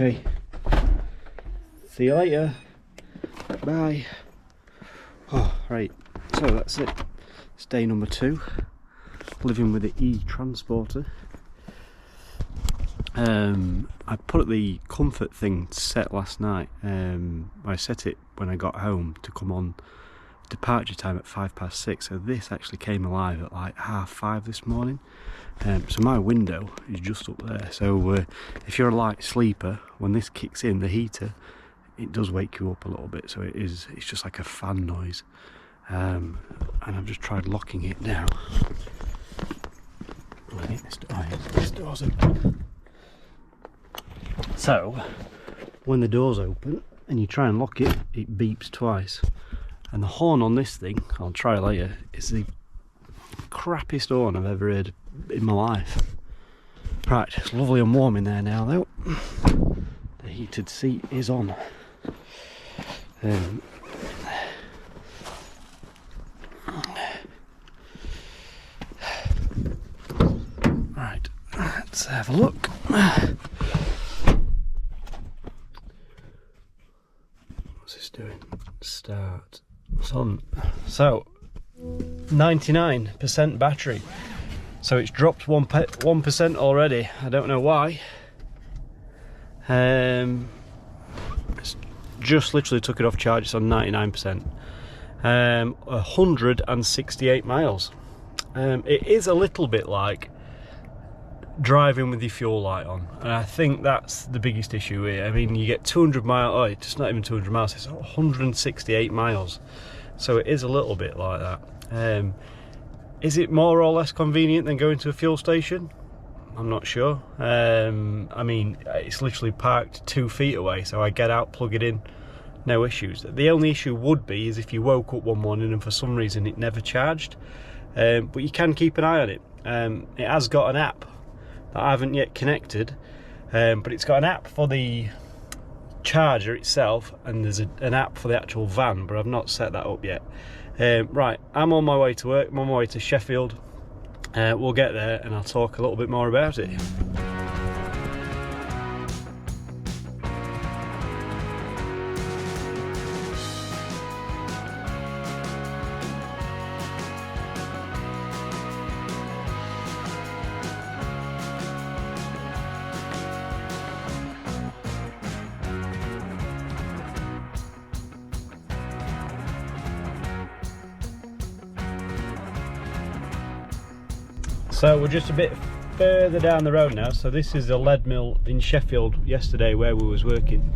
Okay. See you later. Bye. Oh, right. So that's it. It's day number 2. Living with the e-transporter. I put the comfort thing set last night. I set it when I got home to come on departure time at 6:05. So this actually came alive at like 5:30 this morning. So my window is just up there. So if you're a light sleeper, when this kicks in, the heater, it does wake you up a little bit. So it's just like a fan noise. And I've just tried locking it now. Right, this door's open. So when the door's open and you try and lock it, it beeps twice. And the horn on this thing, I'll try later, is the crappiest horn I've ever heard in my life. Right, it's lovely and warm in there now though. The heated seat is on. Right, let's have a look. What's this doing? Start. It's on. So 99% battery. So it's dropped 1% already. I don't know why. It's just literally took it off charge. It's on 99%. 168 miles. It is a little bit like driving with your fuel light on, and I think that's the biggest issue here. I mean, you get 200 miles. Oh, it's not even 200 miles. It's 168 miles. So it is a little bit like that. Is it more or less convenient than going to a fuel station? I'm not sure. I mean, it's literally parked 2 feet away, so I get out, plug it in, no issues. The only issue would be is if you woke up one morning and for some reason it never charged. But you can keep an eye on it. It has got an app that I haven't yet connected, but it's got an app for the charger itself, and there's an app for the actual van, but I've not set that up yet. Right, I'm on my way to work. I'm on my way to Sheffield. We'll get there and I'll talk a little bit more about it. So we're just a bit further down the road now. So this is the lead mill in Sheffield yesterday where we was working.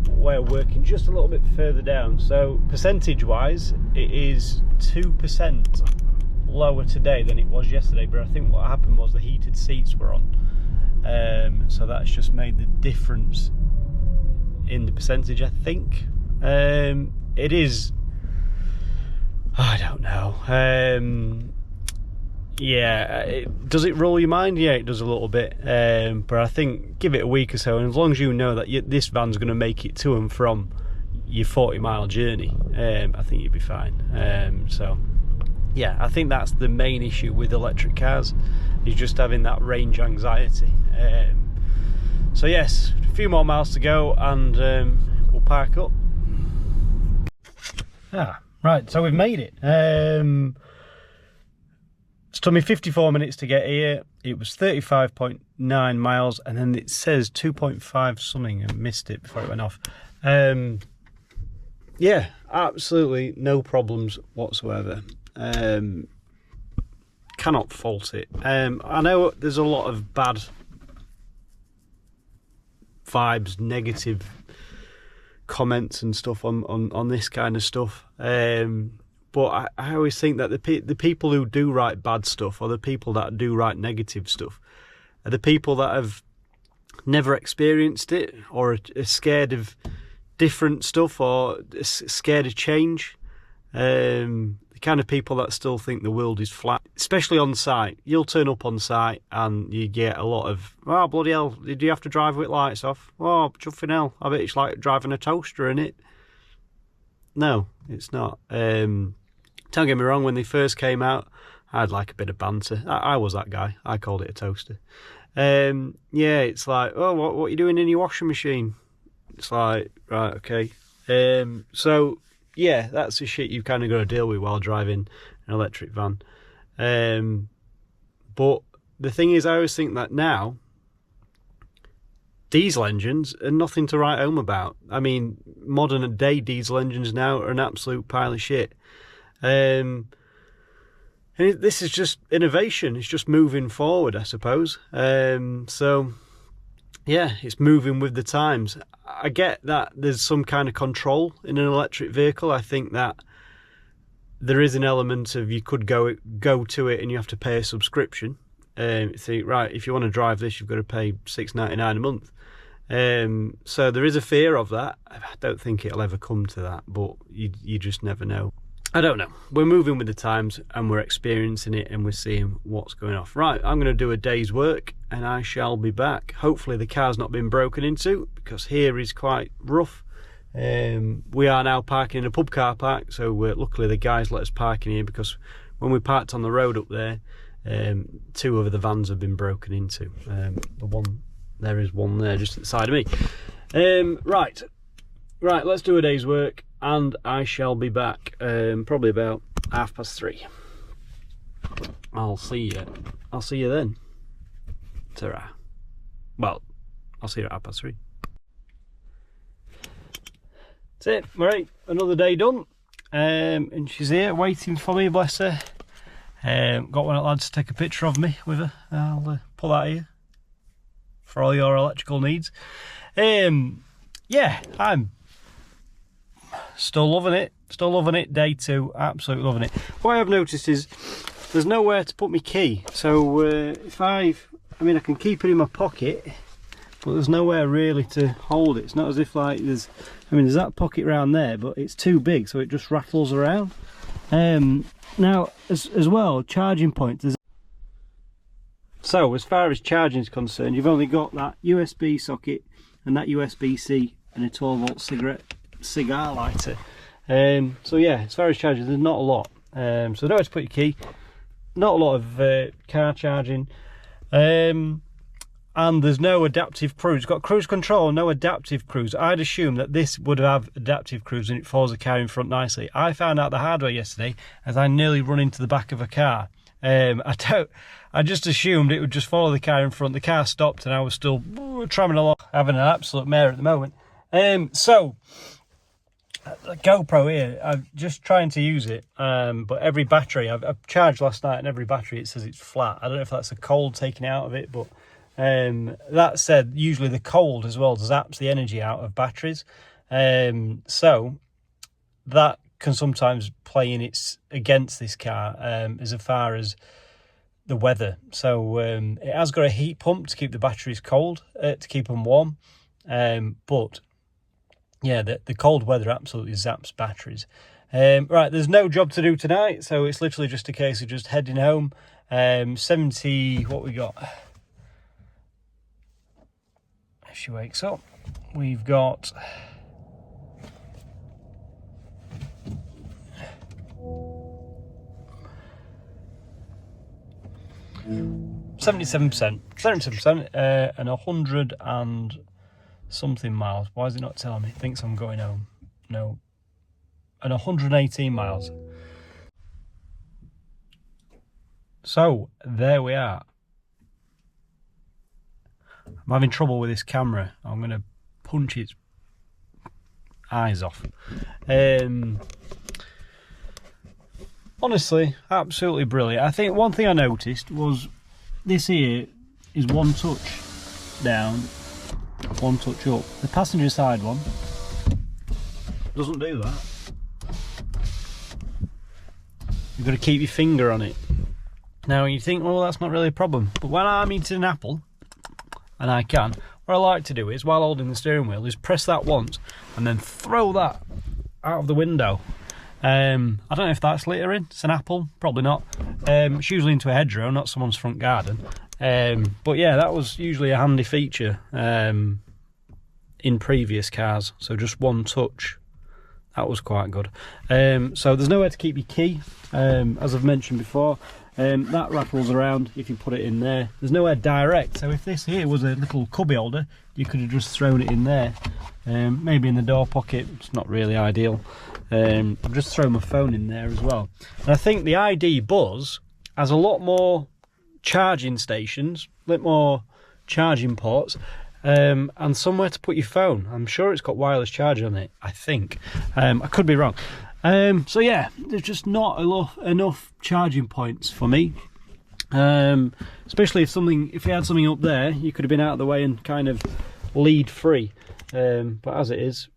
We're working just a little bit further down. So percentage wise, it is 2% lower today than it was yesterday. But I think what happened was the heated seats were on. So that's just made the difference in the percentage, I think. It is, I don't know. Yeah, does it roll your mind? Yeah, it does a little bit. But I think give it a week or so, and as long as you know that this van's going to make it to and from your 40-mile journey, I think you'll be fine. So, yeah, I think that's the main issue with electric cars, is just having that range anxiety. So yes, a few more miles to go, and we'll park up. Right, so we've made it. It's took me 54 minutes to get here. It was 35.9 miles, and then it says 2.5 something. I missed it before it went off. Yeah, absolutely no problems whatsoever. Cannot fault it. I know there's a lot of bad vibes, negative comments and stuff on this kind of stuff, but I always think that the people who do write bad stuff, or the people that do write negative stuff, are the people that have never experienced it, or are scared of different stuff, or scared of change. The kind of people that still think the world is flat, especially on site. You'll turn up on site and you get a lot of, oh bloody hell, did you have to drive with lights off? Oh, chuffing hell, I bet it's like driving a toaster, isn't it? No, it's not. Don't get me wrong, when they first came out, I had like a bit of banter. I was that guy. I called it a toaster. Yeah, it's like, oh, what are you doing in your washing machine? It's like, right, okay. So yeah, that's the shit you've kind of got to deal with while driving an electric van. But the thing is, I always think that now diesel engines are nothing to write home about. I mean, modern day diesel engines now are an absolute pile of shit. And this is just innovation. It's just moving forward, I suppose. So yeah, it's moving with the times. I get that there's some kind of control in an electric vehicle. I think that there is an element of you could go to it and you have to pay a subscription. Think, right, if you want to drive this, you've got to pay $6.99 a month. So there is a fear of that. I don't think it'll ever come to that, but you just never know. I don't know. We're moving with the times and we're experiencing it and we're seeing what's going off. Right, I'm going to do a day's work and I shall be back. Hopefully the car's not been broken into, because here is quite rough. We are now parking in a pub car park, so luckily the guys let us park in here, because when we parked on the road up there, 2 of the vans have been broken into. There is one there just at the side of me. Right, let's do a day's work and I shall be back probably about 3:30. I'll see you then. Ta-ra. Well, I'll see you at 3:30. That's it, right, another day done. And she's here waiting for me, bless her. Got one of the lads to take a picture of me with her. I'll put that here for all your electrical needs. Yeah, I'm still loving it. Day 2, absolutely loving it. What I've noticed is there's nowhere to put my key, so I can keep it in my pocket, but there's nowhere really to hold it. It's not as if like there's that pocket around there, but it's too big, so it just rattles around. Now as well, charging points. So as far as charging is concerned, you've only got that USB socket and that USB-C and a 12-volt cigar lighter. So yeah, as far as charging, there's not a lot. So nowhere to put your key, not a lot of car charging, and there's no adaptive cruise. It's got cruise control, no adaptive cruise. I'd assume that this would have adaptive cruise and it follows the car in front nicely. I found out the hard way yesterday as I nearly run into the back of a car. I just assumed it would just follow the car in front. The car stopped and I was still tramming along, having an absolute mare at the moment. So the GoPro here, I'm just trying to use it, but every battery I've charged last night, and every battery it says it's flat. I don't know if that's the cold taking out of it, but that said, usually the cold as well zaps the energy out of batteries, so that can sometimes play against this car as far as the weather. So it has got a heat pump to keep the batteries cold, to keep them warm, but yeah, the cold weather absolutely zaps batteries. Right, there's no job to do tonight, so it's literally just a case of just heading home. 70, what we got? If she wakes up, we've got 77%, and 100 and something miles. Why is it not telling me? It thinks I'm going home. No. And 118 miles. So there we are. I'm having trouble with this camera. I'm going to punch its eyes off. Honestly, absolutely brilliant. I think one thing I noticed was this here is one touch down, one touch up. The passenger side one doesn't do that. You've got to keep your finger on it. Now you think, well, that's not really a problem, but when I'm eating an apple, and I can, what I like to do is, while holding the steering wheel, is press that once and then throw that out of the window. I don't know if that's littering. It's an apple, probably not. It's usually into a hedgerow, not someone's front garden. But yeah, that was usually a handy feature in previous cars. So just one touch, that was quite good. So there's nowhere to keep your key, as I've mentioned before. That rattles around if you put it in there. There's nowhere direct, so if this here was a little cubby holder, you could have just thrown it in there. Maybe in the door pocket. It's not really ideal. I've just thrown my phone in there as well. And I think the ID Buzz has a lot more charging stations, a bit more charging ports, and somewhere to put your phone. I'm sure it's got wireless charge on it, I think. I could be wrong. So yeah, there's just not enough charging points for me. Especially if you had something up there, you could have been out of the way and kind of lead free. But as it is,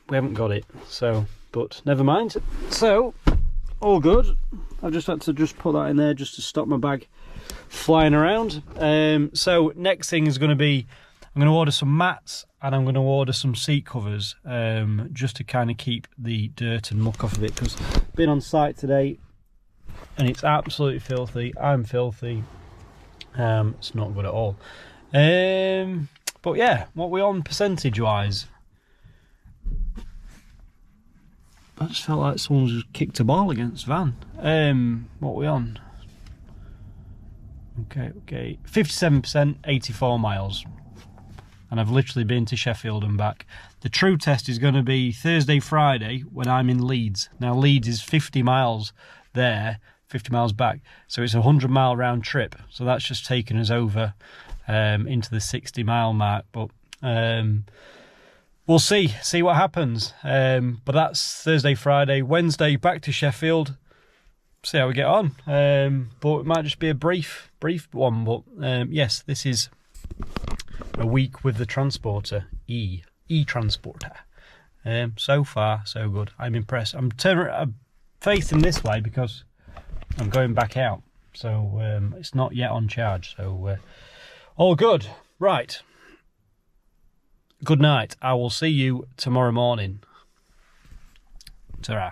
we haven't got it. So, but never mind. So, all good. I've just had to put that in there just to stop my bag flying around. So next thing is going to be, I'm going to order some mats and I'm going to order some seat covers, just to kind of keep the dirt and muck off of it, because I've been on site today and it's absolutely filthy. I'm filthy. It's not good at all. But yeah, what we on percentage wise? I just felt like someone just kicked a ball against Van. What are we on? Okay, 57%, 84 miles. And I've literally been to Sheffield and back. The true test is going to be Thursday, Friday when I'm in Leeds. Now Leeds is 50 miles there, 50 miles back. So it's a 100-mile round trip. So that's just taken us over into the 60-mile mark. But we'll see what happens. But that's Thursday, Friday. Wednesday, back to Sheffield. See how we get on. But it might just be a brief one. But yes, this is a week with the transporter, e-transporter. So far, so good. I'm impressed. I'm facing this way because I'm going back out. So it's not yet on charge. So all good. Right. Good night. I will see you tomorrow morning. Ta-ra.